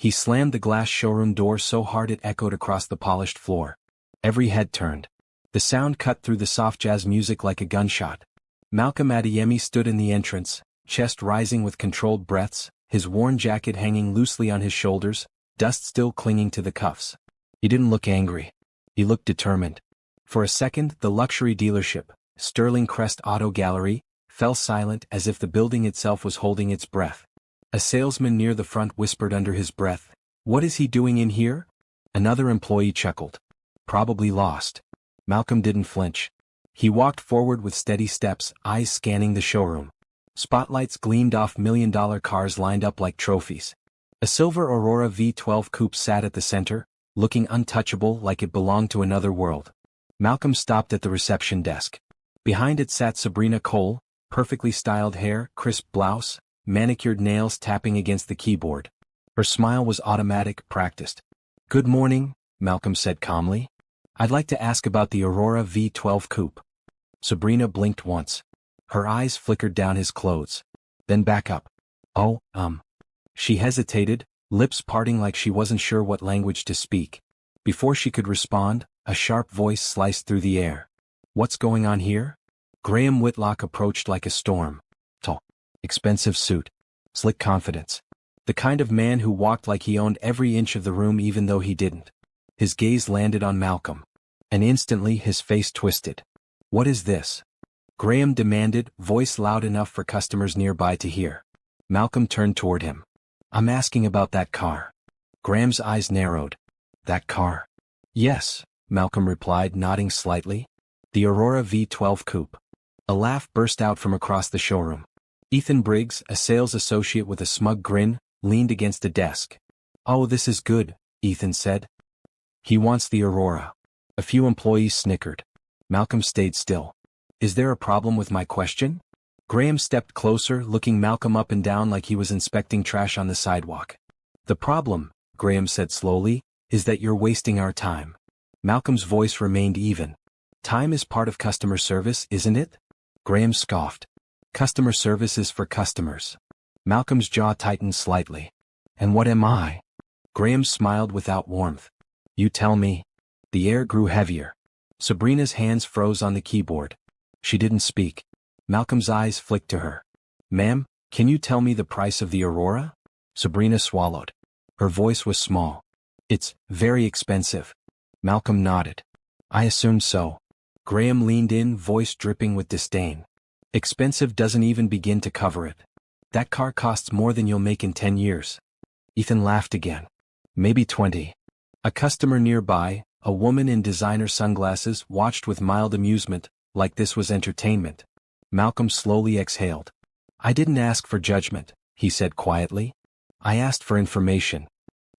He slammed the glass showroom door so hard it echoed across the polished floor. Every head turned. The sound cut through the soft jazz music like a gunshot. Malcolm Adeyemi stood in the entrance, chest rising with controlled breaths, his worn jacket hanging loosely on his shoulders, dust still clinging to the cuffs. He didn't look angry. He looked determined. For a second, the luxury dealership, Sterling Crest Auto Gallery, fell silent as if the building itself was holding its breath. A salesman near the front whispered under his breath, "What is he doing in here?" Another employee chuckled. "Probably lost." Malcolm didn't flinch. He walked forward with steady steps, eyes scanning the showroom. Spotlights gleamed off million-dollar cars lined up like trophies. A silver Aurora V12 coupe sat at the center, looking untouchable like it belonged to another world. Malcolm stopped at the reception desk. Behind it sat Sabrina Cole, perfectly styled hair, crisp blouse, manicured nails tapping against the keyboard. Her smile was automatic, practiced. "Good morning," Malcolm said calmly. "I'd like to ask about the Aurora V12 coupe." Sabrina blinked once. Her eyes flickered down his clothes. Then back up. "Oh, She hesitated, lips parting like she wasn't sure what language to speak. Before she could respond, a sharp voice sliced through the air. "What's going on here?" Graham Whitlock approached like a storm. Tall. Expensive suit. Slick confidence. The kind of man who walked like he owned every inch of the room even though he didn't. His gaze landed on Malcolm. And instantly his face twisted. "What is this?" Graham demanded, voice loud enough for customers nearby to hear. Malcolm turned toward him. "I'm asking about that car." Graham's eyes narrowed. "That car?" "Yes," Malcolm replied, nodding slightly. "The Aurora V12 coupe." A laugh burst out from across the showroom. Ethan Briggs, a sales associate with a smug grin, leaned against a desk. "Oh, this is good," Ethan said. "He wants the Aurora." A few employees snickered. Malcolm stayed still. "Is there a problem with my question?" Graham stepped closer, looking Malcolm up and down like he was inspecting trash on the sidewalk. "The problem," Graham said slowly, "is that you're wasting our time." Malcolm's voice remained even. "Time is part of customer service, isn't it?" Graham scoffed. "Customer service is for customers." Malcolm's jaw tightened slightly. "And what am I?" Graham smiled without warmth. "You tell me." The air grew heavier. Sabrina's hands froze on the keyboard. She didn't speak. Malcolm's eyes flicked to her. "Ma'am, can you tell me the price of the Aurora?" Sabrina swallowed. Her voice was small. "It's very expensive." Malcolm nodded. "I assumed so." Graham leaned in, voice dripping with disdain. "Expensive doesn't even begin to cover it. That car costs more than you'll make in 10 years. Ethan laughed again. "Maybe 20. A customer nearby, a woman in designer sunglasses, watched with mild amusement, like this was entertainment. Malcolm slowly exhaled. "I didn't ask for judgment," he said quietly. "I asked for information."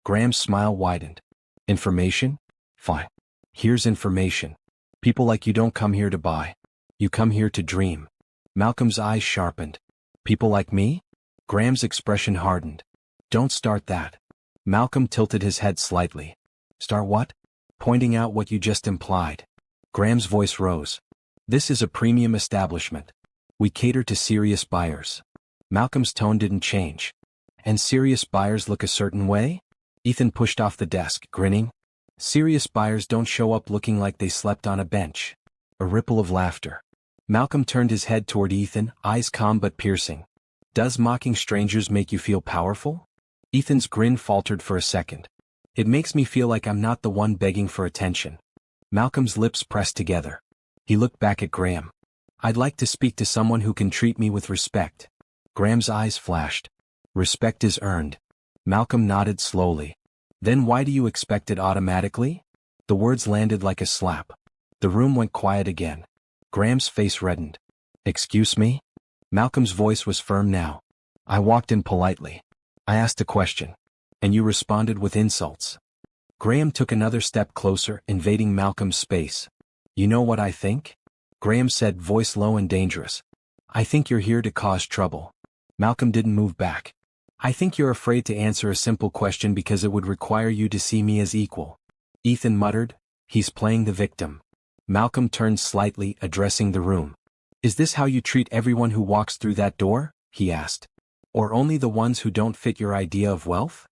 Graham's smile widened. "Information? Fine. Here's information. People like you don't come here to buy. You come here to dream." Malcolm's eyes sharpened. "People like me?" Graham's expression hardened. "Don't start that." Malcolm tilted his head slightly. "Start what?" "Pointing out what you just implied." Graham's voice rose. "This is a premium establishment. We cater to serious buyers." Malcolm's tone didn't change. "And serious buyers look a certain way?" Ethan pushed off the desk, grinning. "Serious buyers don't show up looking like they slept on a bench." A ripple of laughter. Malcolm turned his head toward Ethan, eyes calm but piercing. "Does mocking strangers make you feel powerful?" Ethan's grin faltered for a second. "It makes me feel like I'm not the one begging for attention." Malcolm's lips pressed together. He looked back at Graham. "I'd like to speak to someone who can treat me with respect." Graham's eyes flashed. "Respect is earned." Malcolm nodded slowly. "Then why do you expect it automatically?" The words landed like a slap. The room went quiet again. Graham's face reddened. "Excuse me?" Malcolm's voice was firm now. "I walked in politely. I asked a question. And you responded with insults." Graham took another step closer, invading Malcolm's space. "You know what I think?" Graham said, voice low and dangerous. "I think you're here to cause trouble." Malcolm didn't move back. "I think you're afraid to answer a simple question because it would require you to see me as equal." Ethan muttered, "He's playing the victim." Malcolm turned slightly, addressing the room. "Is this how you treat everyone who walks through that door?" he asked. "Or only the ones who don't fit your idea of wealth?"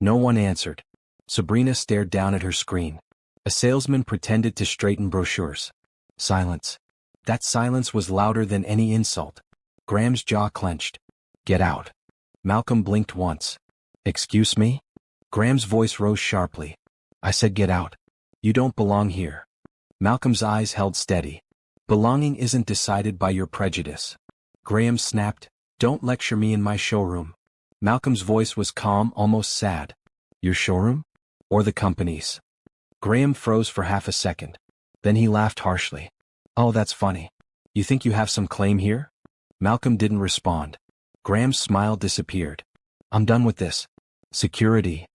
No one answered. Sabrina stared down at her screen. A salesman pretended to straighten brochures. Silence. That silence was louder than any insult. Graham's jaw clenched. Get out. Malcolm blinked once. Excuse me? Graham's voice rose sharply. I said get out. You don't belong here. Malcolm's eyes held steady. Belonging isn't decided by your prejudice. Graham snapped. Don't lecture me in my showroom. Malcolm's voice was calm, almost sad. Your showroom? Or the company's? Graham froze for half a second. Then he laughed harshly. Oh, that's funny. You think you have some claim here? Malcolm didn't respond. Graham's smile disappeared. I'm done with this. Security.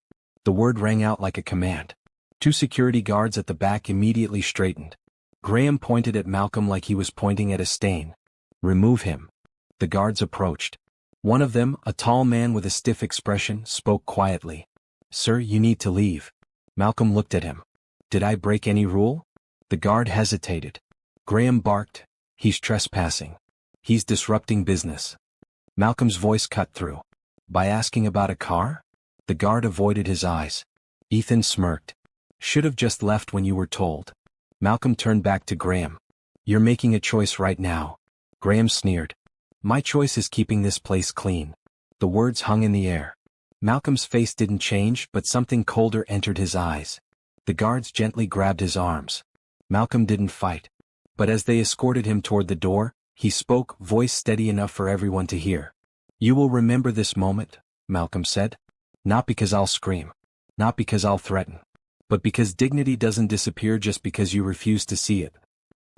The word rang out like a command. 2 security guards at the back immediately straightened. Graham pointed at Malcolm like he was pointing at a stain. Remove him. The guards approached. One of them, a tall man with a stiff expression, spoke quietly. Sir, you need to leave. Malcolm looked at him. Did I break any rule? The guard hesitated. Graham barked. He's trespassing. He's disrupting business. Malcolm's voice cut through. By asking about a car? The guard avoided his eyes. Ethan smirked. Should have just left when you were told. Malcolm turned back to Graham. You're making a choice right now. Graham sneered. My choice is keeping this place clean. The words hung in the air. Malcolm's face didn't change, but something colder entered his eyes. The guards gently grabbed his arms. Malcolm didn't fight. But as they escorted him toward the door, he spoke, voice steady enough for everyone to hear. You will remember this moment, Malcolm said. Not because I'll scream. Not because I'll threaten. But because dignity doesn't disappear just because you refuse to see it.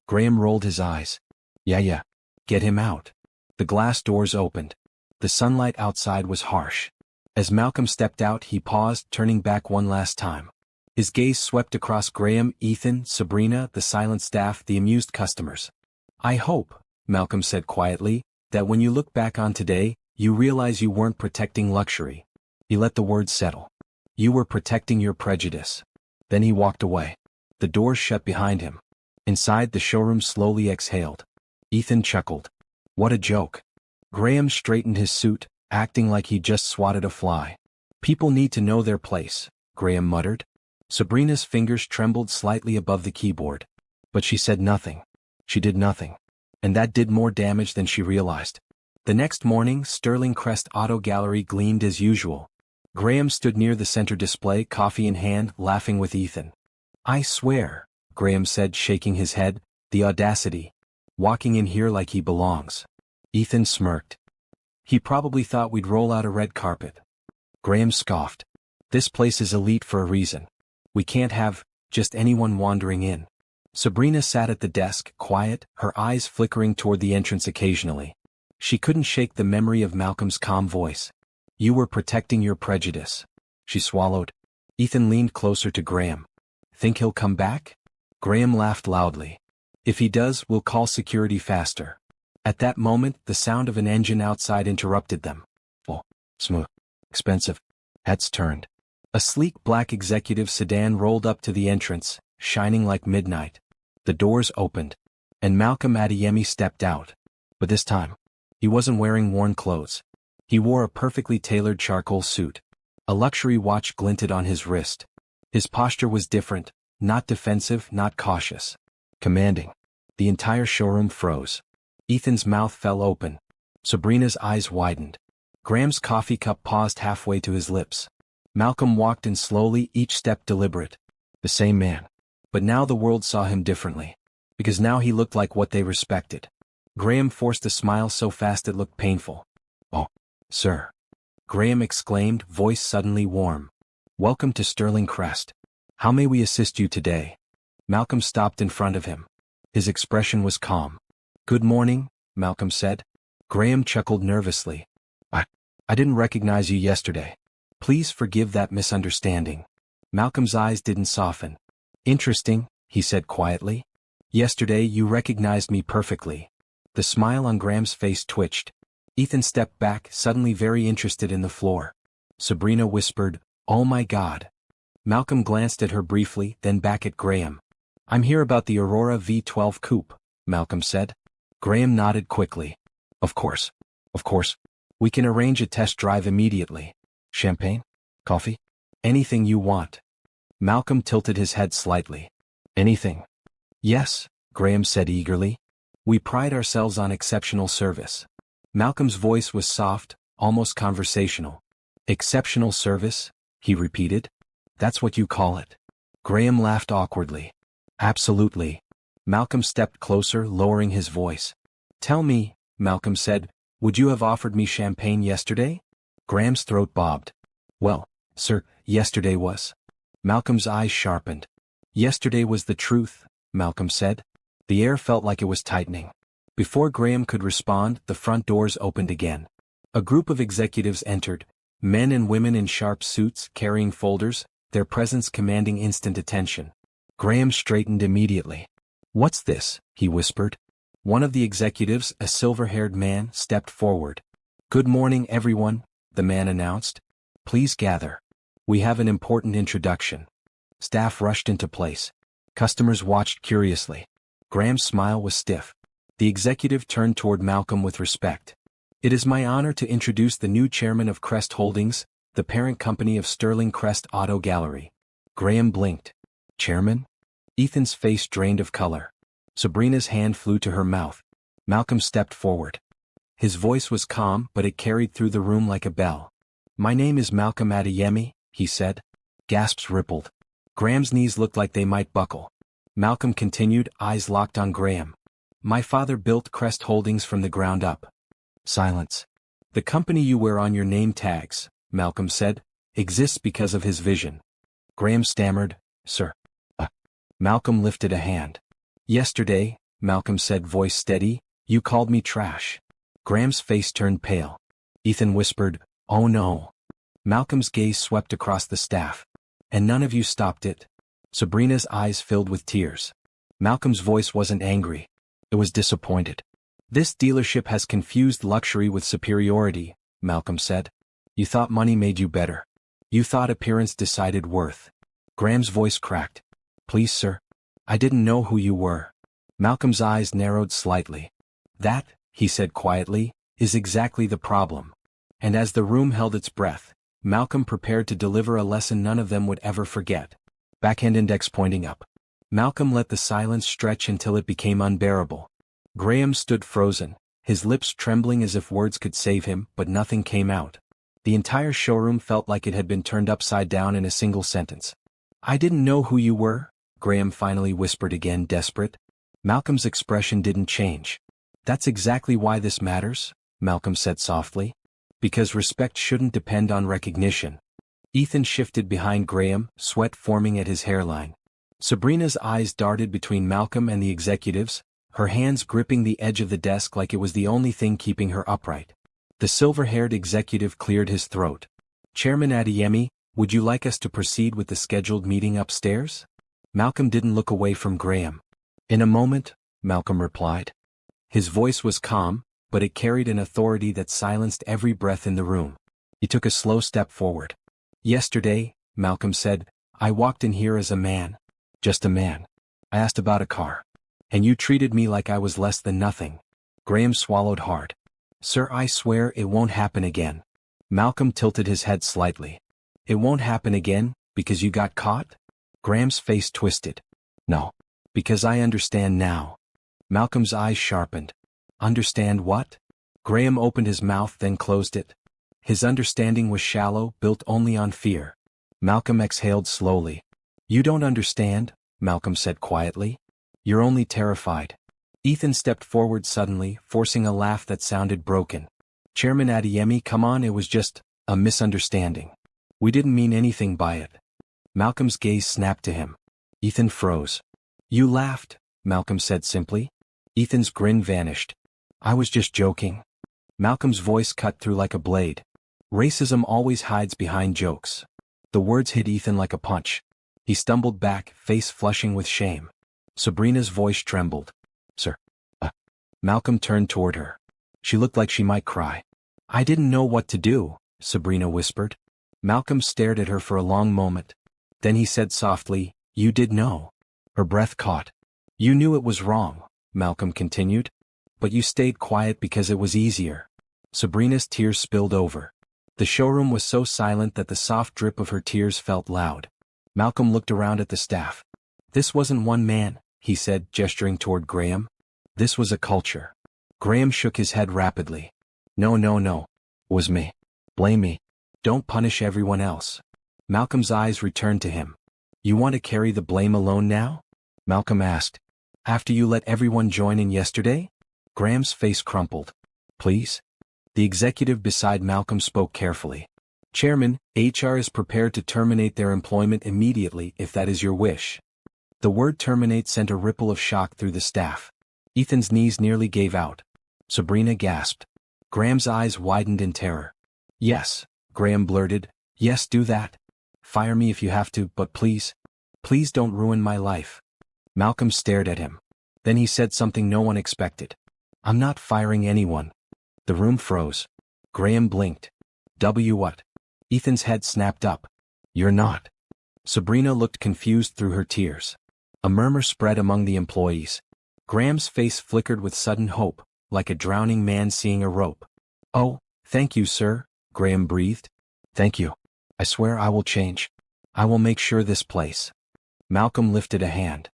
Graham rolled his eyes. Yeah. Get him out. The glass doors opened. The sunlight outside was harsh. As Malcolm stepped out, he paused, turning back one last time. His gaze swept across Graham, Ethan, Sabrina, the silent staff, the amused customers. I hope, Malcolm said quietly, that when you look back on today, you realize you weren't protecting luxury. He let the words settle. You were protecting your prejudice. Then he walked away. The doors shut behind him. Inside, the showroom slowly exhaled. Ethan chuckled. What a joke. Graham straightened his suit, acting like he'd just swatted a fly. People need to know their place, Graham muttered. Sabrina's fingers trembled slightly above the keyboard. But she said nothing. She did nothing. And that did more damage than she realized. The next morning, Sterling Crest Auto Gallery gleamed as usual. Graham stood near the center display, coffee in hand, laughing with Ethan. I swear, Graham said, shaking his head, the audacity. Walking in here like he belongs. Ethan smirked. He probably thought we'd roll out a red carpet. Graham scoffed. This place is elite for a reason. We can't have just anyone wandering in. Sabrina sat at the desk, quiet, her eyes flickering toward the entrance occasionally. She couldn't shake the memory of Malcolm's calm voice. You were protecting your prejudice. She swallowed. Ethan leaned closer to Graham. Think he'll come back? Graham laughed loudly. If he does, we'll call security faster. At that moment, the sound of an engine outside interrupted them. Oh, smooth. Expensive. Heads turned. A sleek black executive sedan rolled up to the entrance, shining like midnight. The doors opened. And Malcolm Adeyemi stepped out. But this time, he wasn't wearing worn clothes. He wore a perfectly tailored charcoal suit. A luxury watch glinted on his wrist. His posture was different, not defensive, not cautious. Commanding. The entire showroom froze. Ethan's mouth fell open. Sabrina's eyes widened. Graham's coffee cup paused halfway to his lips. Malcolm walked in slowly, each step deliberate. The same man. But now the world saw him differently. Because now he looked like what they respected. Graham forced a smile so fast it looked painful. Oh, sir. Graham exclaimed, voice suddenly warm. Welcome to Sterling Crest. How may we assist you today? Malcolm stopped in front of him. His expression was calm. Good morning, Malcolm said. Graham chuckled nervously. I didn't recognize you yesterday. Please forgive that misunderstanding. Malcolm's eyes didn't soften. Interesting, he said quietly. Yesterday you recognized me perfectly. The smile on Graham's face twitched. Ethan stepped back, suddenly very interested in the floor. Sabrina whispered, Oh my God. Malcolm glanced at her briefly, then back at Graham. I'm here about the Aurora V12 coupe, Malcolm said. Graham nodded quickly. Of course. We can arrange a test drive immediately. Champagne? Coffee? Anything you want. Malcolm tilted his head slightly. Anything? Yes, Graham said eagerly. We pride ourselves on exceptional service. Malcolm's voice was soft, almost conversational. Exceptional service? He repeated. That's what you call it. Graham laughed awkwardly. Absolutely. Malcolm stepped closer, lowering his voice. Tell me, Malcolm said, would you have offered me champagne yesterday? Graham's throat bobbed. Well, sir, yesterday was. Malcolm's eyes sharpened. Yesterday was the truth, Malcolm said. The air felt like it was tightening. Before Graham could respond, the front doors opened again. A group of executives entered, men and women in sharp suits carrying folders, their presence commanding instant attention. Graham straightened immediately. What's this? He whispered. One of the executives, a silver-haired man, stepped forward. Good morning, everyone, the man announced. Please gather. We have an important introduction. Staff rushed into place. Customers watched curiously. Graham's smile was stiff. The executive turned toward Malcolm with respect. It is my honor to introduce the new chairman of Crest Holdings, the parent company of Sterling Crest Auto Gallery. Graham blinked. Chairman? Ethan's face drained of color. Sabrina's hand flew to her mouth. Malcolm stepped forward. His voice was calm, but it carried through the room like a bell. My name is Malcolm Adeyemi, he said. Gasps rippled. Graham's knees looked like they might buckle. Malcolm continued, eyes locked on Graham. My father built Crest Holdings from the ground up. Silence. The company you wear on your name tags, Malcolm said, exists because of his vision. Graham stammered, Sir. Malcolm lifted a hand. Yesterday, Malcolm said, voice steady, you called me trash. Graham's face turned pale. Ethan whispered, Oh no. Malcolm's gaze swept across the staff. And none of you stopped it. Sabrina's eyes filled with tears. Malcolm's voice wasn't angry. It was disappointed. This dealership has confused luxury with superiority, Malcolm said. You thought money made you better. You thought appearance decided worth. Graham's voice cracked. Please, sir. I didn't know who you were. Malcolm's eyes narrowed slightly. That, he said quietly, is exactly the problem. And as the room held its breath, Malcolm prepared to deliver a lesson none of them would ever forget. Backhand index pointing up. Malcolm let the silence stretch until it became unbearable. Graham stood frozen, his lips trembling as if words could save him, but nothing came out. The entire showroom felt like it had been turned upside down in a single sentence. I didn't know who you were, Graham finally whispered again, desperate. Malcolm's expression didn't change. That's exactly why this matters, Malcolm said softly. Because respect shouldn't depend on recognition. Ethan shifted behind Graham, sweat forming at his hairline. Sabrina's eyes darted between Malcolm and the executives, her hands gripping the edge of the desk like it was the only thing keeping her upright. The silver-haired executive cleared his throat. Chairman Adeyemi, would you like us to proceed with the scheduled meeting upstairs? Malcolm didn't look away from Graham. In a moment, Malcolm replied. His voice was calm, but it carried an authority that silenced every breath in the room. He took a slow step forward. Yesterday, Malcolm said, I walked in here as a man. Just a man. I asked about a car. And you treated me like I was less than nothing. Graham swallowed hard. Sir, I swear it won't happen again. Malcolm tilted his head slightly. It won't happen again, because you got caught? Graham's face twisted. No. Because I understand now. Malcolm's eyes sharpened. Understand what? Graham opened his mouth then closed it. His understanding was shallow, built only on fear. Malcolm exhaled slowly. You don't understand, Malcolm said quietly. You're only terrified. Ethan stepped forward suddenly, forcing a laugh that sounded broken. Chairman Adeyemi, come on, it was just a misunderstanding. We didn't mean anything by it. Malcolm's gaze snapped to him. Ethan froze. You laughed, Malcolm said simply. Ethan's grin vanished. I was just joking. Malcolm's voice cut through like a blade. Racism always hides behind jokes. The words hit Ethan like a punch. He stumbled back, face flushing with shame. Sabrina's voice trembled. Sir. Malcolm turned toward her. She looked like she might cry. I didn't know what to do, Sabrina whispered. Malcolm stared at her for a long moment. Then he said softly, You did know. Her breath caught. You knew it was wrong, Malcolm continued. But you stayed quiet because it was easier. Sabrina's tears spilled over. The showroom was so silent that the soft drip of her tears felt loud. Malcolm looked around at the staff. This wasn't one man, he said, gesturing toward Graham. This was a culture. Graham shook his head rapidly. No, no, no. It was me. Blame me. Don't punish everyone else. Malcolm's eyes returned to him. You want to carry the blame alone now? Malcolm asked. After you let everyone join in yesterday? Graham's face crumpled. Please? The executive beside Malcolm spoke carefully. Chairman, HR is prepared to terminate their employment immediately if that is your wish. The word terminate sent a ripple of shock through the staff. Ethan's knees nearly gave out. Sabrina gasped. Graham's eyes widened in terror. Yes, Graham blurted. Yes, do that. Fire me if you have to, but please don't ruin my life. Malcolm stared at him. Then he said something no one expected. I'm not firing anyone. The room froze. Graham blinked. What? Ethan's head snapped up. You're not. Sabrina looked confused through her tears. A murmur spread among the employees. Graham's face flickered with sudden hope, like a drowning man seeing a rope. Oh, thank you, sir, Graham breathed. Thank you. I swear I will change. I will make sure this place. Malcolm lifted a hand.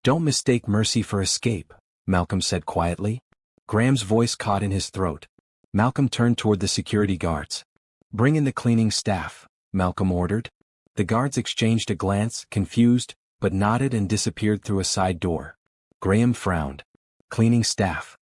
Don't mistake mercy for escape, Malcolm said quietly. Graham's voice caught in his throat. Malcolm turned toward the security guards. Bring in the cleaning staff, Malcolm ordered. The guards exchanged a glance, confused, but nodded and disappeared through a side door. Graham frowned. Cleaning staff.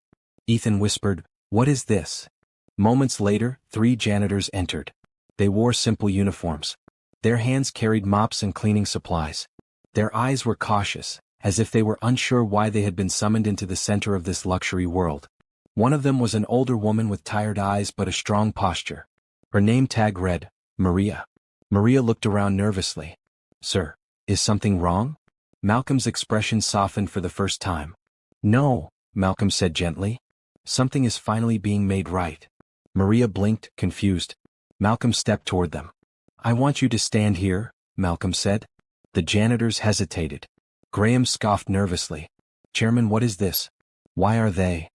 Ethan whispered, What is this? Moments later, 3 janitors entered. They wore simple uniforms. Their hands carried mops and cleaning supplies. Their eyes were cautious, as if they were unsure why they had been summoned into the center of this luxury world. One of them was an older woman with tired eyes but a strong posture. Her name tag read, Maria. Maria looked around nervously. Sir, is something wrong? Malcolm's expression softened for the first time. No, Malcolm said gently. Something is finally being made right. Maria blinked, confused. Malcolm stepped toward them. I want you to stand here, Malcolm said. The janitors hesitated. Graham scoffed nervously. Chairman, what is this? Why are they?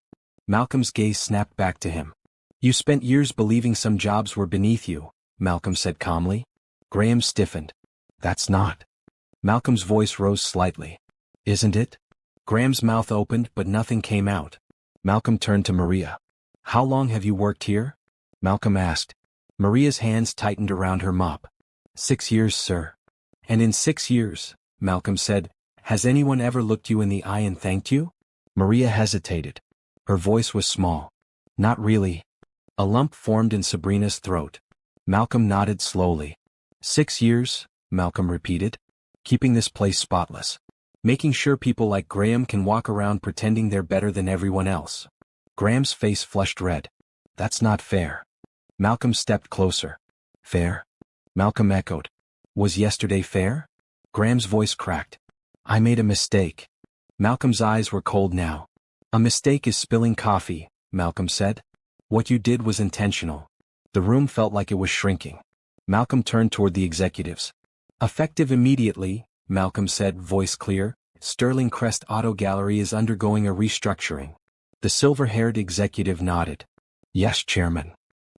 Malcolm's gaze snapped back to him. You spent years believing some jobs were beneath you, Malcolm said calmly. Graham stiffened. That's not. Malcolm's voice rose slightly. Isn't it? Graham's mouth opened but nothing came out. Malcolm turned to Maria. How long have you worked here? Malcolm asked. Maria's hands tightened around her mop. 6 years, sir. And in 6 years, Malcolm said, has anyone ever looked you in the eye and thanked you? Maria hesitated. Her voice was small. Not really. A lump formed in Sabrina's throat. Malcolm nodded slowly. 6 years, Malcolm repeated. Keeping this place spotless. Making sure people like Graham can walk around pretending they're better than everyone else. Graham's face flushed red. That's not fair. Malcolm stepped closer. Fair? Malcolm echoed. Was yesterday fair? Graham's voice cracked. I made a mistake. Malcolm's eyes were cold now. A mistake is spilling coffee, Malcolm said. What you did was intentional. The room felt like it was shrinking. Malcolm turned toward the executives. Effective immediately, Malcolm said, voice clear, Sterling Crest Auto Gallery is undergoing a restructuring. The silver-haired executive nodded. Yes, Chairman.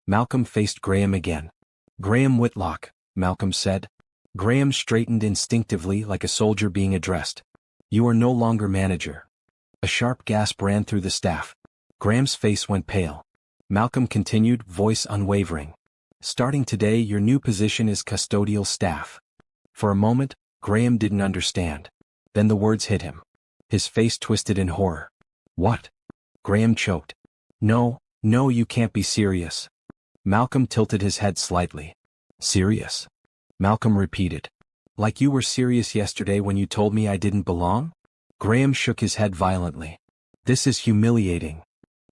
Malcolm faced Graham again. Graham Whitlock, Malcolm said. Graham straightened instinctively like a soldier being addressed. You are no longer manager. A sharp gasp ran through the staff. Graham's face went pale. Malcolm continued, voice unwavering. Starting today, your new position is custodial staff. For a moment, Graham didn't understand. Then the words hit him. His face twisted in horror. What? Graham choked. No, you can't be serious. Malcolm tilted his head slightly. Serious? Malcolm repeated. Like you were serious yesterday when you told me I didn't belong? Graham shook his head violently. This is humiliating.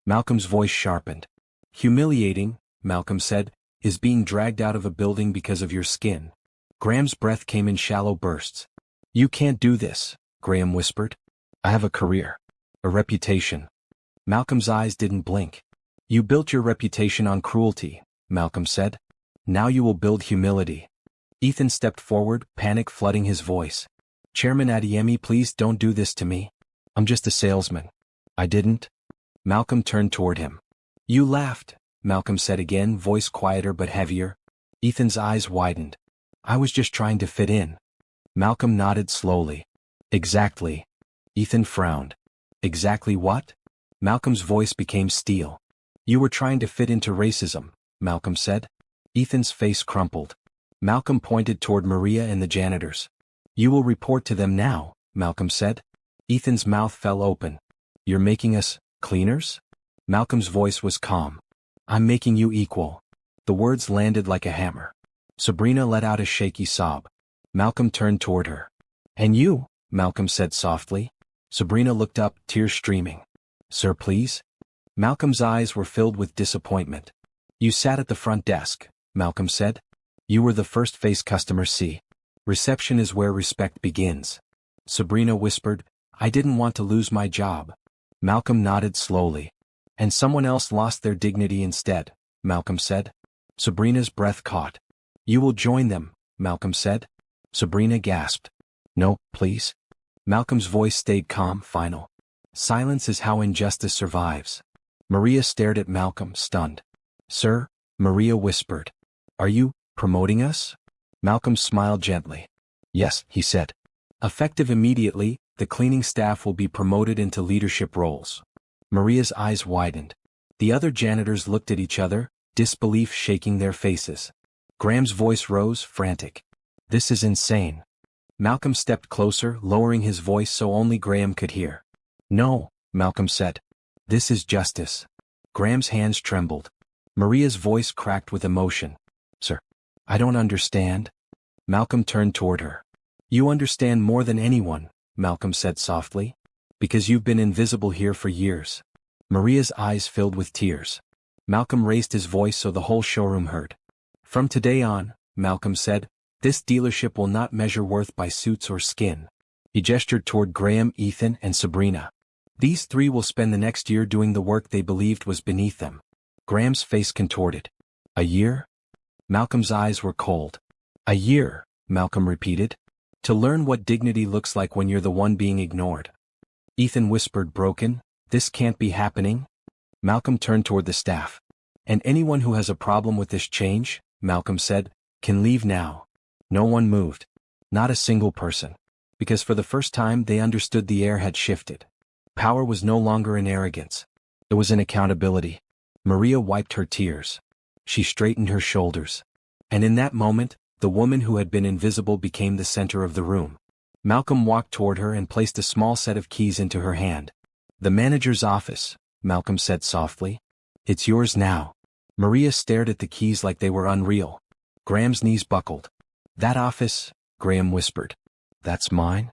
Malcolm's voice sharpened. Humiliating, Malcolm said, is being dragged out of a building because of your skin. Graham's breath came in shallow bursts. You can't do this, Graham whispered. I have a career. A reputation. Malcolm's eyes didn't blink. You built your reputation on cruelty, Malcolm said. Now you will build humility. Ethan stepped forward, panic flooding his voice. Chairman Adeyemi, please don't do this to me. I'm just a salesman. I didn't. Malcolm turned toward him. You laughed, Malcolm said again, voice quieter but heavier. Ethan's eyes widened. I was just trying to fit in. Malcolm nodded slowly. Exactly. Ethan frowned. Exactly what? Malcolm's voice became steel. You were trying to fit into racism, Malcolm said. Ethan's face crumpled. Malcolm pointed toward Maria and the janitors. You will report to them now, Malcolm said. Ethan's mouth fell open. You're making us cleaners? Malcolm's voice was calm. I'm making you equal. The words landed like a hammer. Sabrina let out a shaky sob. Malcolm turned toward her. And you? Malcolm said softly. Sabrina looked up, tears streaming. Sir, please? Malcolm's eyes were filled with disappointment. You sat at the front desk, Malcolm said. You were the first face customers see. Reception is where respect begins. Sabrina whispered, I didn't want to lose my job. Malcolm nodded slowly. And someone else lost their dignity instead, Malcolm said. Sabrina's breath caught. You will join them, Malcolm said. Sabrina gasped. No, please. Malcolm's voice stayed calm, final. Silence is how injustice survives. Maria stared at Malcolm, stunned. Sir, Maria whispered. Are you promoting us? Malcolm smiled gently. Yes, he said. Effective immediately, the cleaning staff will be promoted into leadership roles. Maria's eyes widened. The other janitors looked at each other, disbelief shaking their faces. Graham's voice rose, frantic. This is insane. Malcolm stepped closer, lowering his voice so only Graham could hear. No, Malcolm said. This is justice. Graham's hands trembled. Maria's voice cracked with emotion. Sir, I don't understand. Malcolm turned toward her. You understand more than anyone, Malcolm said softly. Because you've been invisible here for years. Maria's eyes filled with tears. Malcolm raised his voice so the whole showroom heard. From today on, Malcolm said, this dealership will not measure worth by suits or skin. He gestured toward Graham, Ethan, and Sabrina. These three will spend the next year doing the work they believed was beneath them. Graham's face contorted. A year? Malcolm's eyes were cold. A year, Malcolm repeated. To learn what dignity looks like when you're the one being ignored. Ethan whispered, broken. This can't be happening. Malcolm turned toward the staff. And anyone who has a problem with this change, Malcolm said, can leave now. No one moved. Not a single person. Because for the first time they understood the air had shifted. Power was no longer in arrogance. It was in accountability. Maria wiped her tears. She straightened her shoulders. And in that moment, the woman who had been invisible became the center of the room. Malcolm walked toward her and placed a small set of keys into her hand. The manager's office, Malcolm said softly. It's yours now. Maria stared at the keys like they were unreal. Graham's knees buckled. That office, Graham whispered. That's mine?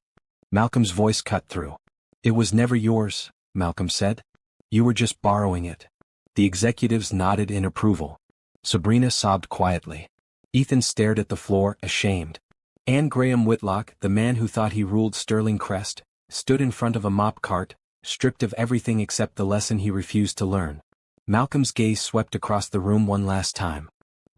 Malcolm's voice cut through. It was never yours, Malcolm said. You were just borrowing it. The executives nodded in approval. Sabrina sobbed quietly. Ethan stared at the floor, ashamed. And Graham Whitlock, the man who thought he ruled Sterling Crest, stood in front of a mop cart, stripped of everything except the lesson he refused to learn. Malcolm's gaze swept across the room one last time.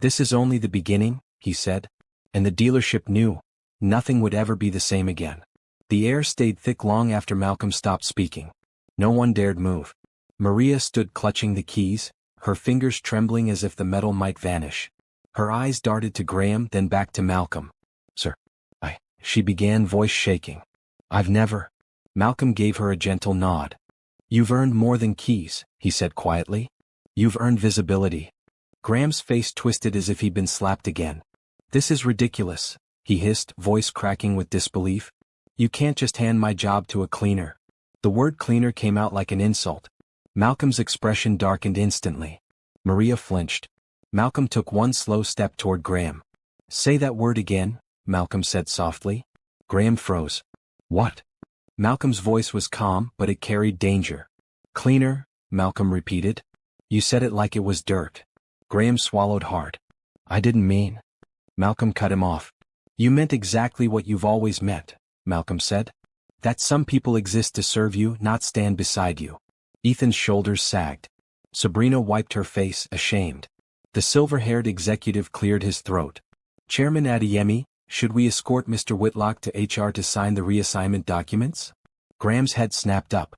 This is only the beginning, he said. And the dealership knew. Nothing would ever be the same again. The air stayed thick long after Malcolm stopped speaking. No one dared move. Maria stood clutching the keys, her fingers trembling as if the metal might vanish. Her eyes darted to Graham, then back to Malcolm. Sir, she began, voice shaking. I've never. Malcolm gave her a gentle nod. You've earned more than keys, he said quietly. You've earned visibility. Graham's face twisted as if he'd been slapped again. This is ridiculous, he hissed, voice cracking with disbelief. You can't just hand my job to a cleaner. The word cleaner came out like an insult. Malcolm's expression darkened instantly. Maria flinched. Malcolm took one slow step toward Graham. Say that word again, Malcolm said softly. Graham froze. What? Malcolm's voice was calm, but it carried danger. Cleaner, Malcolm repeated. You said it like it was dirt. Graham swallowed hard. I didn't mean. Malcolm cut him off. You meant exactly what you've always meant, Malcolm said. That some people exist to serve you, not stand beside you. Ethan's shoulders sagged. Sabrina wiped her face, ashamed. The silver-haired executive cleared his throat. Chairman Adeyemi, should we escort Mr. Whitlock to HR to sign the reassignment documents? Graham's head snapped up.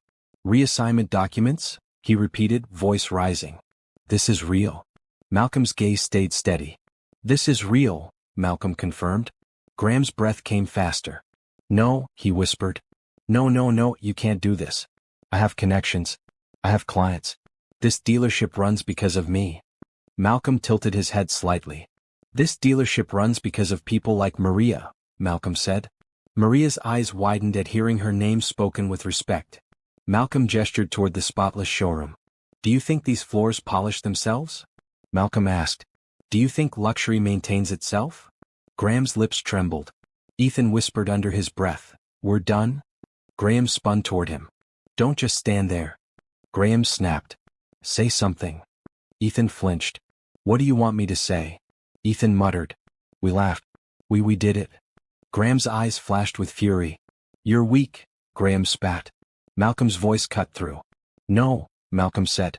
Reassignment documents? He repeated, voice rising. This is real. Malcolm's gaze stayed steady. This is real, Malcolm confirmed. Graham's breath came faster. No, he whispered. No, no, no, you can't do this. I have connections. I have clients. This dealership runs because of me. Malcolm tilted his head slightly. This dealership runs because of people like Maria, Malcolm said. Maria's eyes widened at hearing her name spoken with respect. Malcolm gestured toward the spotless showroom. Do you think these floors polish themselves? Malcolm asked. Do you think luxury maintains itself? Graham's lips trembled. Ethan whispered under his breath. We're done? Graham spun toward him. Don't just stand there. Graham snapped. Say something. Ethan flinched. What do you want me to say? Ethan muttered. We laughed. We did it. Graham's eyes flashed with fury. You're weak, Graham spat. Malcolm's voice cut through. No, Malcolm said.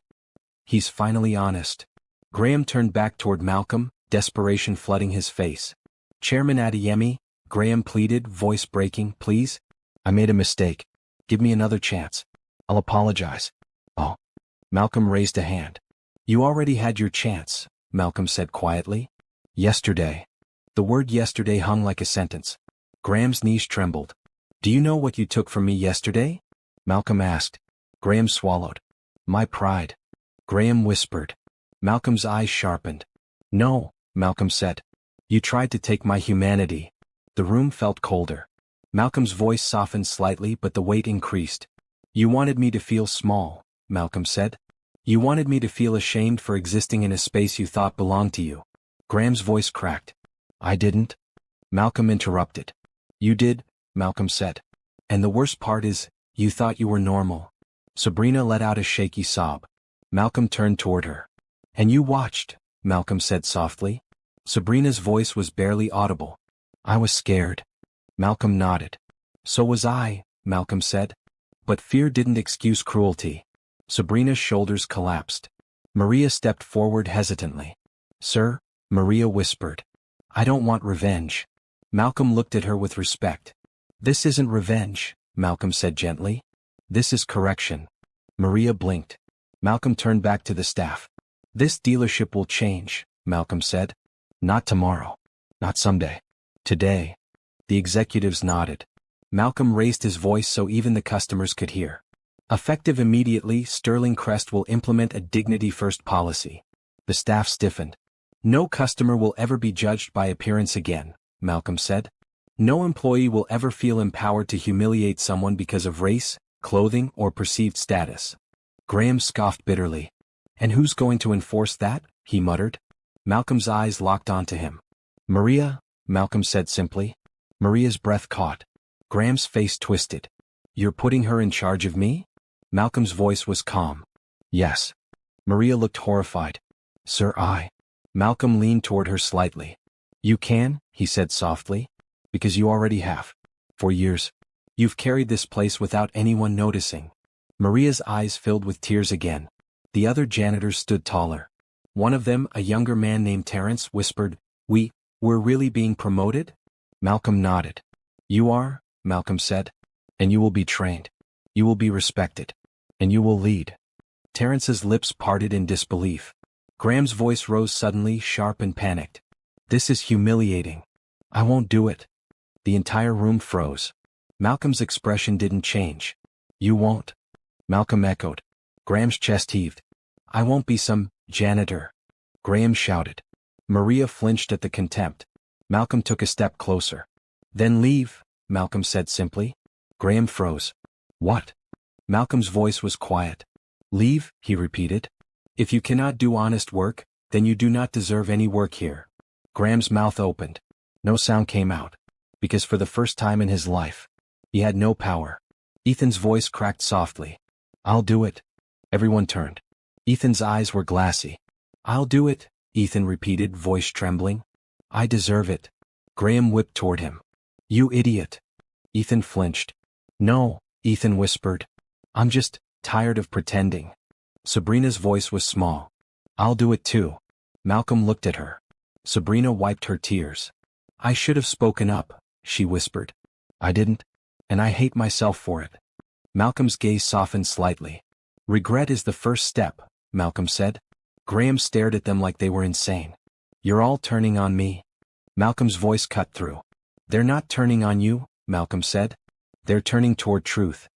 He's finally honest. Graham turned back toward Malcolm, desperation flooding his face. Chairman Adeyemi, Graham pleaded, voice breaking, please? I made a mistake. Give me another chance. I'll apologize. Oh. Malcolm raised a hand. You already had your chance, Malcolm said quietly. Yesterday. The word yesterday hung like a sentence. Graham's knees trembled. Do you know what you took from me yesterday? Malcolm asked. Graham swallowed. My pride. Graham whispered. Malcolm's eyes sharpened. No, Malcolm said. You tried to take my humanity. The room felt colder. Malcolm's voice softened slightly, but the weight increased. You wanted me to feel small, Malcolm said. You wanted me to feel ashamed for existing in a space you thought belonged to you. Graham's voice cracked. I didn't. Malcolm interrupted. You did, Malcolm said. And the worst part is, you thought you were normal. Sabrina let out a shaky sob. Malcolm turned toward her. And you watched, Malcolm said softly. Sabrina's voice was barely audible. I was scared. Malcolm nodded. So was I, Malcolm said. But fear didn't excuse cruelty. Sabrina's shoulders collapsed. Maria stepped forward hesitantly. Sir, Maria whispered. I don't want revenge. Malcolm looked at her with respect. This isn't revenge, Malcolm said gently. This is correction. Maria blinked. Malcolm turned back to the staff. This dealership will change, Malcolm said. Not tomorrow. Not someday. Today. The executives nodded. Malcolm raised his voice so even the customers could hear. Effective immediately, Sterling Crest will implement a dignity-first policy. The staff stiffened. No customer will ever be judged by appearance again, Malcolm said. No employee will ever feel empowered to humiliate someone because of race, clothing, or perceived status. Graham scoffed bitterly. And who's going to enforce that? He muttered. Malcolm's eyes locked onto him. Maria, Malcolm said simply. Maria's breath caught. Graham's face twisted. You're putting her in charge of me? Malcolm's voice was calm. Yes. Maria looked horrified. Sir, Malcolm leaned toward her slightly. You can, he said softly. Because you already have. For years. You've carried this place without anyone noticing. Maria's eyes filled with tears again. The other janitors stood taller. One of them, a younger man named Terrence, whispered, We're really being promoted? Malcolm nodded. You are, Malcolm said. And you will be trained. You will be respected. And you will lead. Terrence's lips parted in disbelief. Graham's voice rose suddenly, sharp and panicked. This is humiliating. I won't do it. The entire room froze. Malcolm's expression didn't change. You won't. Malcolm echoed. Graham's chest heaved. I won't be some janitor. Graham shouted. Maria flinched at the contempt. Malcolm took a step closer. Then leave, Malcolm said simply. Graham froze. What? Malcolm's voice was quiet. Leave, he repeated. If you cannot do honest work, then you do not deserve any work here. Graham's mouth opened. No sound came out. Because for the first time in his life, he had no power. Ethan's voice cracked softly. I'll do it. Everyone turned. Ethan's eyes were glassy. I'll do it, Ethan repeated, voice trembling. I deserve it. Graham whipped toward him. You idiot. Ethan flinched. No, Ethan whispered. I'm just tired of pretending. Sabrina's voice was small. I'll do it too. Malcolm looked at her. Sabrina wiped her tears. I should have spoken up, she whispered. I didn't. And I hate myself for it. Malcolm's gaze softened slightly. Regret is the first step, Malcolm said. Graham stared at them like they were insane. You're all turning on me. Malcolm's voice cut through. They're not turning on you, Malcolm said. They're turning toward truth.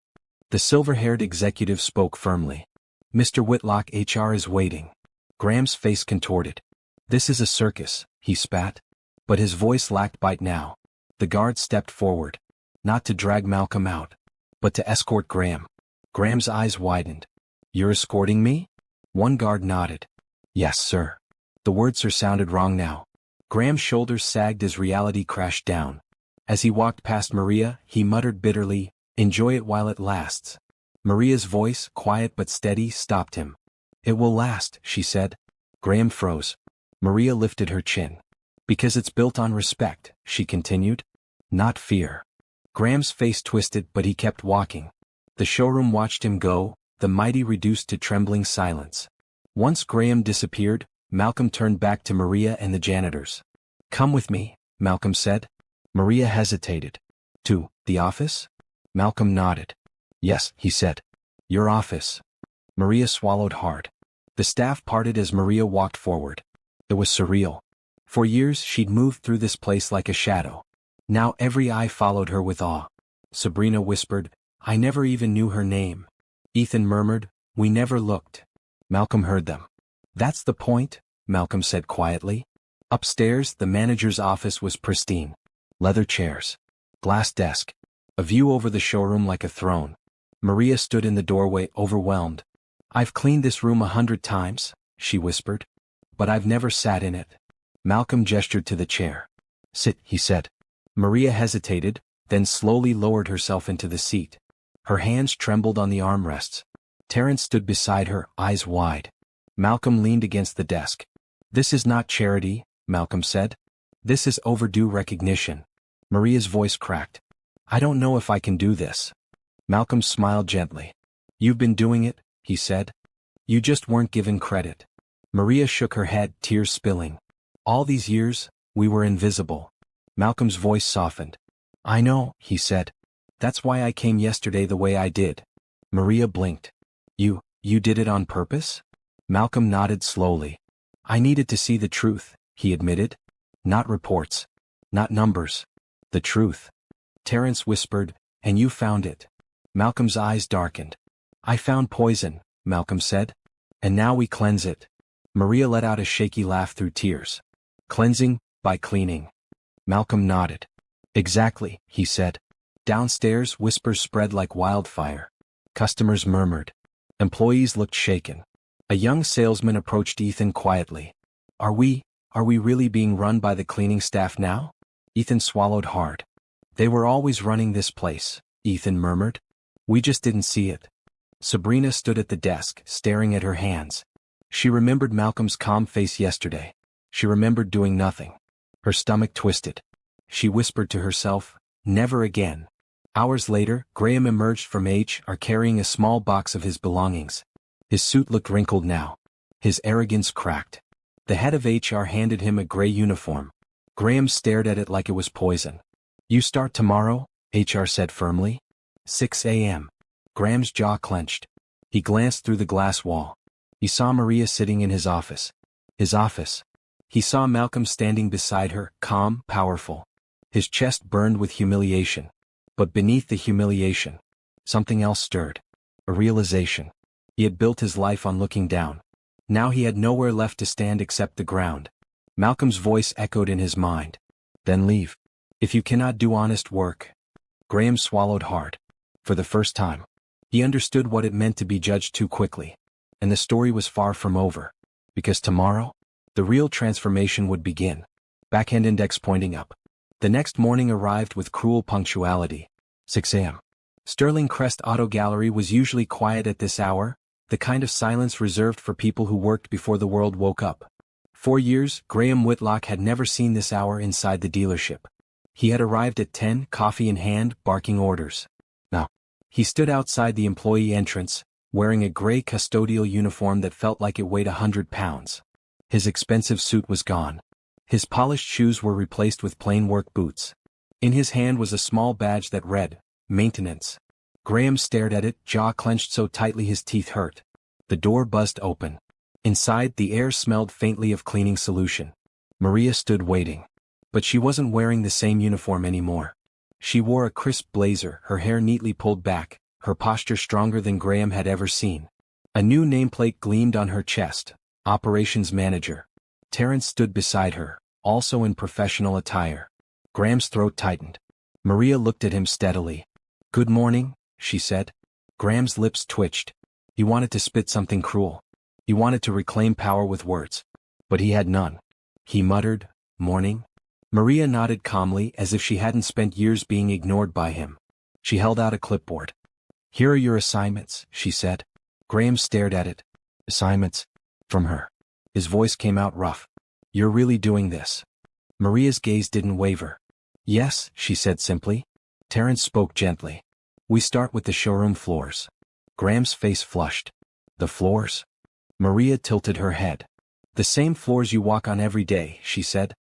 The silver-haired executive spoke firmly. Mr. Whitlock, HR is waiting. Graham's face contorted. This is a circus, he spat. But his voice lacked bite now. The guard stepped forward. Not to drag Malcolm out, but to escort Graham. Graham's eyes widened. You're escorting me? One guard nodded. Yes, sir. The word sir sounded wrong now. Graham's shoulders sagged as reality crashed down. As he walked past Maria, he muttered bitterly, enjoy it while it lasts. Maria's voice, quiet but steady, stopped him. It will last, she said. Graham froze. Maria lifted her chin. Because it's built on respect, she continued. Not fear. Graham's face twisted, but he kept walking. The showroom watched him go, the mighty reduced to trembling silence. Once Graham disappeared, Malcolm turned back to Maria and the janitors. Come with me, Malcolm said. Maria hesitated. To the office? Malcolm nodded. Yes, he said. Your office. Maria swallowed hard. The staff parted as Maria walked forward. It was surreal. For years she'd moved through this place like a shadow. Now every eye followed her with awe. Sabrina whispered, I never even knew her name. Ethan murmured, we never looked. Malcolm heard them. That's the point, Malcolm said quietly. Upstairs, the manager's office was pristine. Leather chairs. Glass desk. A view over the showroom like a throne. Maria stood in the doorway, overwhelmed. I've cleaned this room 100 times, she whispered. But I've never sat in it. Malcolm gestured to the chair. Sit, he said. Maria hesitated, then slowly lowered herself into the seat. Her hands trembled on the armrests. Terence stood beside her, eyes wide. Malcolm leaned against the desk. This is not charity, Malcolm said. This is overdue recognition. Maria's voice cracked. I don't know if I can do this. Malcolm smiled gently. You've been doing it, he said. You just weren't given credit. Maria shook her head, tears spilling. All these years, we were invisible. Malcolm's voice softened. I know, he said. That's why I came yesterday the way I did. Maria blinked. You did it on purpose? Malcolm nodded slowly. I needed to see the truth, he admitted. Not reports. Not numbers. The truth. Terence whispered, and you found it. Malcolm's eyes darkened. I found poison, Malcolm said. And now we cleanse it. Maria let out a shaky laugh through tears. Cleansing, by cleaning. Malcolm nodded. Exactly, he said. Downstairs, whispers spread like wildfire. Customers murmured. Employees looked shaken. A young salesman approached Ethan quietly. Are we really being run by the cleaning staff now? Ethan swallowed hard. They were always running this place, Ethan murmured. We just didn't see it. Sabrina stood at the desk, staring at her hands. She remembered Malcolm's calm face yesterday. She remembered doing nothing. Her stomach twisted. She whispered to herself, never again. Hours later, Graham emerged from HR carrying a small box of his belongings. His suit looked wrinkled now. His arrogance cracked. The head of HR handed him a gray uniform. Graham stared at it like it was poison. You start tomorrow, HR said firmly. 6 a.m. Graham's jaw clenched. He glanced through the glass wall. He saw Maria sitting in his office. His office. He saw Malcolm standing beside her, calm, powerful. His chest burned with humiliation. But beneath the humiliation, something else stirred. A realization. He had built his life on looking down. Now he had nowhere left to stand except the ground. Malcolm's voice echoed in his mind. Then leave. If you cannot do honest work. Graham swallowed hard. For the first time, he understood what it meant to be judged too quickly. And the story was far from over. Because tomorrow, the real transformation would begin. Backhand index pointing up. The next morning arrived with cruel punctuality. 6 a.m. Sterling Crest Auto Gallery was usually quiet at this hour, the kind of silence reserved for people who worked before the world woke up. For years, Graham Whitlock had never seen this hour inside the dealership. He had arrived at 10, coffee in hand, barking orders. Now, he stood outside the employee entrance, wearing a gray custodial uniform that felt like it weighed 100 pounds. His expensive suit was gone. His polished shoes were replaced with plain work boots. In his hand was a small badge that read, Maintenance. Graham stared at it, jaw clenched so tightly his teeth hurt. The door buzzed open. Inside, the air smelled faintly of cleaning solution. Maria stood waiting. But she wasn't wearing the same uniform anymore. She wore a crisp blazer, her hair neatly pulled back, her posture stronger than Graham had ever seen. A new nameplate gleamed on her chest, Operations Manager. Terrence stood beside her, also in professional attire. Graham's throat tightened. Maria looked at him steadily. "Good morning," she said. Graham's lips twitched. He wanted to spit something cruel. He wanted to reclaim power with words. But he had none. He muttered, "Morning?" Maria nodded calmly as if she hadn't spent years being ignored by him. She held out a clipboard. "Here are your assignments," she said. Graham stared at it. "Assignments?" From her. His voice came out rough. "You're really doing this?" Maria's gaze didn't waver. "Yes," she said simply. Terrence spoke gently. "We start with the showroom floors." Graham's face flushed. "The floors?" Maria tilted her head. "The same floors you walk on every day," she said.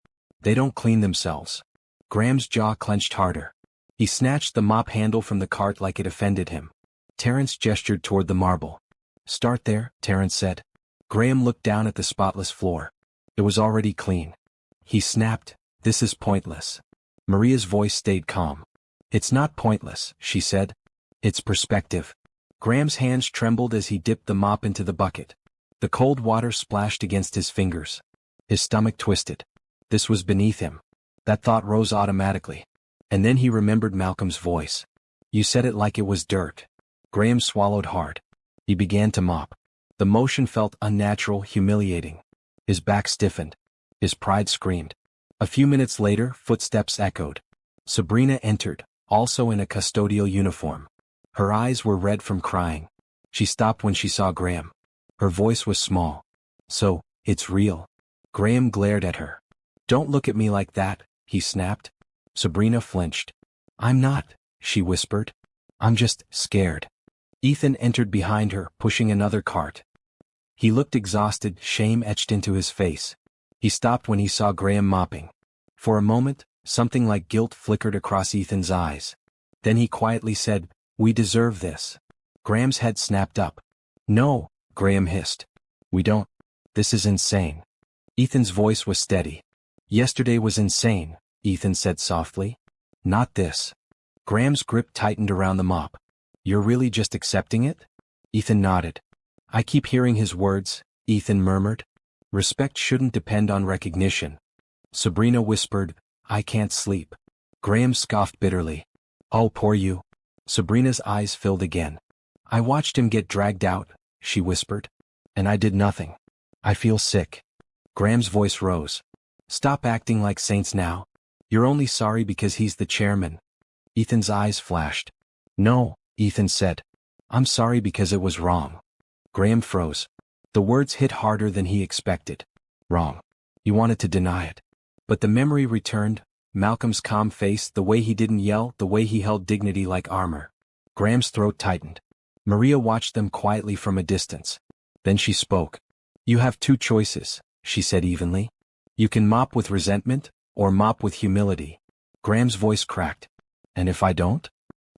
"They don't clean themselves." Graham's jaw clenched harder. He snatched the mop handle from the cart like it offended him. Terrence gestured toward the marble. "Start there," Terrence said. Graham looked down at the spotless floor. It was already clean. He snapped, "This is pointless." Maria's voice stayed calm. "It's not pointless," she said. "It's perspective." Graham's hands trembled as he dipped the mop into the bucket. The cold water splashed against his fingers. His stomach twisted. This was beneath him. That thought rose automatically. And then he remembered Malcolm's voice. "You said it like it was dirt." Graham swallowed hard. He began to mop. The motion felt unnatural, humiliating. His back stiffened. His pride screamed. A few minutes later, footsteps echoed. Sabrina entered, also in a custodial uniform. Her eyes were red from crying. She stopped when she saw Graham. Her voice was small. "So, it's real." Graham glared at her. "Don't look at me like that," he snapped. Sabrina flinched. "I'm not," she whispered. "I'm just scared." Ethan entered behind her, pushing another cart. He looked exhausted, shame etched into his face. He stopped when he saw Graham mopping. For a moment, something like guilt flickered across Ethan's eyes. Then he quietly said, "We deserve this." Graham's head snapped up. "No," Graham hissed. "We don't. This is insane." Ethan's voice was steady. "Yesterday was insane," Ethan said softly. "Not this." Graham's grip tightened around the mop. "You're really just accepting it?" Ethan nodded. "I keep hearing his words," Ethan murmured. "Respect shouldn't depend on recognition." Sabrina whispered, "I can't sleep." Graham scoffed bitterly. "Oh, poor you." Sabrina's eyes filled again. "I watched him get dragged out," she whispered. "And I did nothing. I feel sick." Graham's voice rose. "Stop acting like saints now. You're only sorry because he's the chairman." Ethan's eyes flashed. "No," Ethan said. "I'm sorry because it was wrong." Graham froze. The words hit harder than he expected. Wrong. He wanted to deny it. But the memory returned, Malcolm's calm face, the way he didn't yell, the way he held dignity like armor. Graham's throat tightened. Maria watched them quietly from a distance. Then she spoke. "You have two choices," she said evenly. "You can mop with resentment, or mop with humility." Graham's voice cracked. "And if I don't?"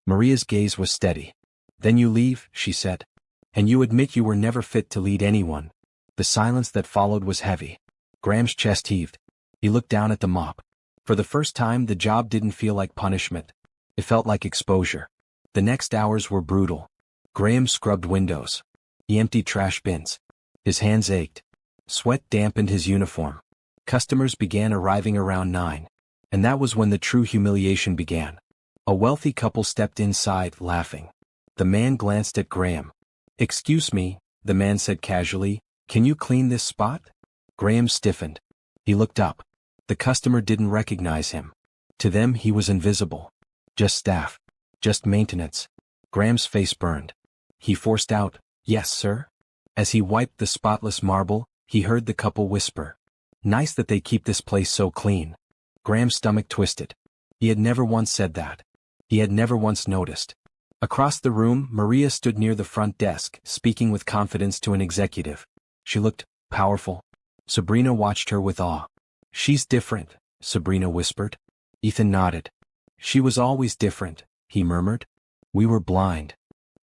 Maria's gaze was steady. "Then you leave," she said. "And you admit you were never fit to lead anyone." The silence that followed was heavy. Graham's chest heaved. He looked down at the mop. For the first time, the job didn't feel like punishment. It felt like exposure. The next hours were brutal. Graham scrubbed windows. He emptied trash bins. His hands ached. Sweat dampened his uniform. Customers began arriving around 9. And that was when the true humiliation began. A wealthy couple stepped inside, laughing. The man glanced at Graham. "Excuse me," the man said casually, "can you clean this spot?" Graham stiffened. He looked up. The customer didn't recognize him. To them he was invisible. Just staff. Just maintenance. Graham's face burned. He forced out, "Yes, sir." As he wiped the spotless marble, he heard the couple whisper, "Nice that they keep this place so clean." Graham's stomach twisted. He had never once said that. He had never once noticed. Across the room, Maria stood near the front desk, speaking with confidence to an executive. She looked powerful. Sabrina watched her with awe. "She's different," Sabrina whispered. Ethan nodded. "She was always different," he murmured. "We were blind."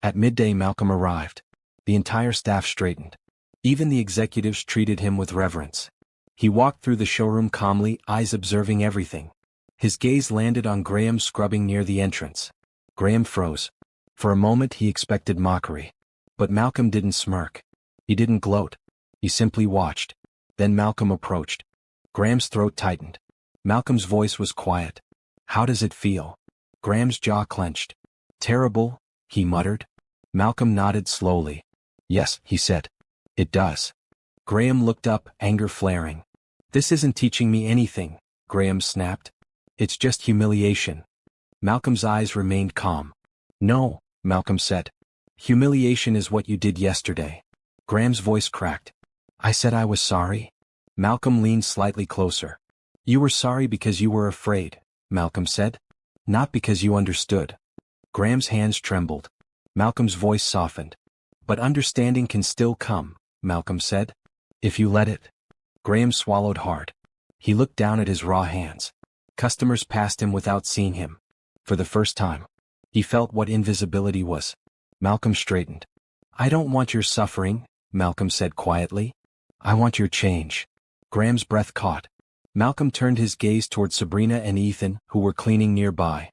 At midday, Malcolm arrived. The entire staff straightened. Even the executives treated him with reverence. He walked through the showroom calmly, eyes observing everything. His gaze landed on Graham scrubbing near the entrance. Graham froze. For a moment he expected mockery. But Malcolm didn't smirk. He didn't gloat. He simply watched. Then Malcolm approached. Graham's throat tightened. Malcolm's voice was quiet. "How does it feel?" Graham's jaw clenched. "Terrible," he muttered. Malcolm nodded slowly. "Yes," he said. "It does." Graham looked up, anger flaring. "This isn't teaching me anything," Graham snapped. "It's just humiliation." Malcolm's eyes remained calm. "No," Malcolm said. "Humiliation is what you did yesterday." Graham's voice cracked. "I said I was sorry." Malcolm leaned slightly closer. "You were sorry because you were afraid," Malcolm said. "Not because you understood." Graham's hands trembled. Malcolm's voice softened. "But understanding can still come," Malcolm said. "If you let it." Graham swallowed hard. He looked down at his raw hands. Customers passed him without seeing him. For the first time, he felt what invisibility was. Malcolm straightened. "I don't want your suffering," Malcolm said quietly. "I want your change." Graham's breath caught. Malcolm turned his gaze toward Sabrina and Ethan, who were cleaning nearby.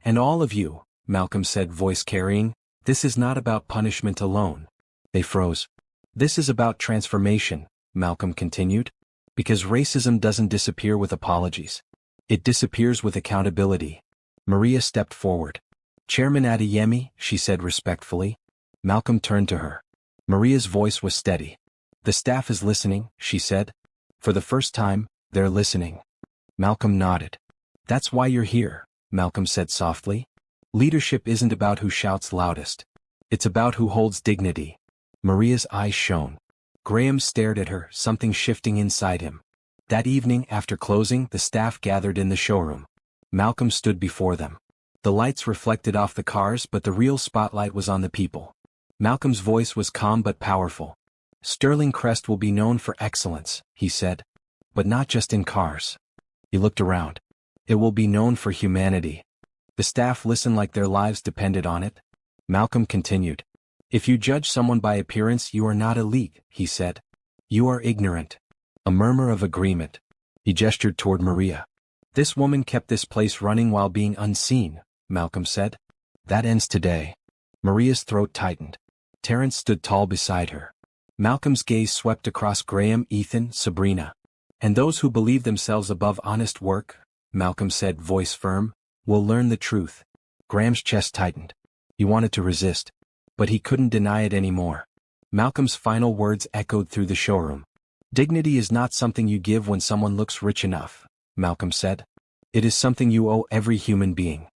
"And all of you," Malcolm said, voice carrying, "this is not about punishment alone." They froze. "This is about transformation," Malcolm continued. "Because racism doesn't disappear with apologies. It disappears with accountability." Maria stepped forward. "Chairman Adeyemi," she said respectfully. Malcolm turned to her. Maria's voice was steady. "The staff is listening," she said. "For the first time, they're listening." Malcolm nodded. "That's why you're here," Malcolm said softly. "Leadership isn't about who shouts loudest. It's about who holds dignity." Maria's eyes shone. Graham stared at her, something shifting inside him. That evening, after closing, the staff gathered in the showroom. Malcolm stood before them. The lights reflected off the cars, but the real spotlight was on the people. Malcolm's voice was calm but powerful. "Sterling Crest will be known for excellence," he said. "But not just in cars." He looked around. "It will be known for humanity." The staff listened like their lives depended on it. Malcolm continued. "If you judge someone by appearance, you are not elite," he said. "You are ignorant." A murmur of agreement. He gestured toward Maria. "This woman kept this place running while being unseen," Malcolm said. "That ends today." Maria's throat tightened. Terrence stood tall beside her. Malcolm's gaze swept across Graham, Ethan, Sabrina. "And those who believe themselves above honest work," Malcolm said, voice firm, "will learn the truth." Graham's chest tightened. He wanted to resist, but he couldn't deny it anymore. Malcolm's final words echoed through the showroom. "Dignity is not something you give when someone looks rich enough," Malcolm said. "It is something you owe every human being."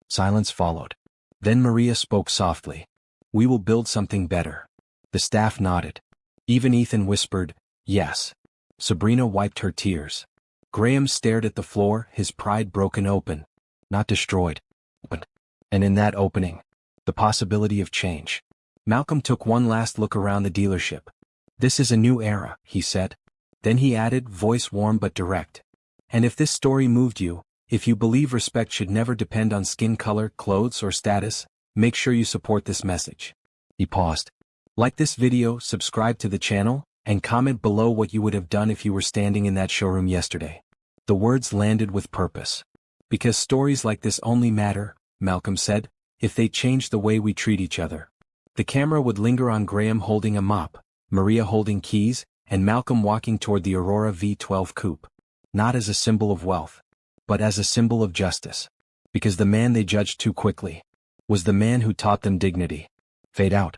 Silence followed. Then Maria spoke softly. "We will build something better." The staff nodded. Even Ethan whispered, "Yes." Sabrina wiped her tears. Graham stared at the floor, his pride broken open. Not destroyed. But, and in that opening, the possibility of change. Malcolm took one last look around the dealership. "This is a new era," he said. Then he added, voice warm but direct. "And if this story moved you, if you believe respect should never depend on skin color, clothes, or status, make sure you support this message." He paused. "Like this video, subscribe to the channel, and comment below what you would have done if you were standing in that showroom yesterday." The words landed with purpose. "Because stories like this only matter," Malcolm said, "if they change the way we treat each other." The camera would linger on Graham holding a mop, Maria holding keys, and Malcolm walking toward the Aurora V12 coupe. Not as a symbol of wealth, but as a symbol of justice. Because the man they judged too quickly was the man who taught them dignity. Fade out.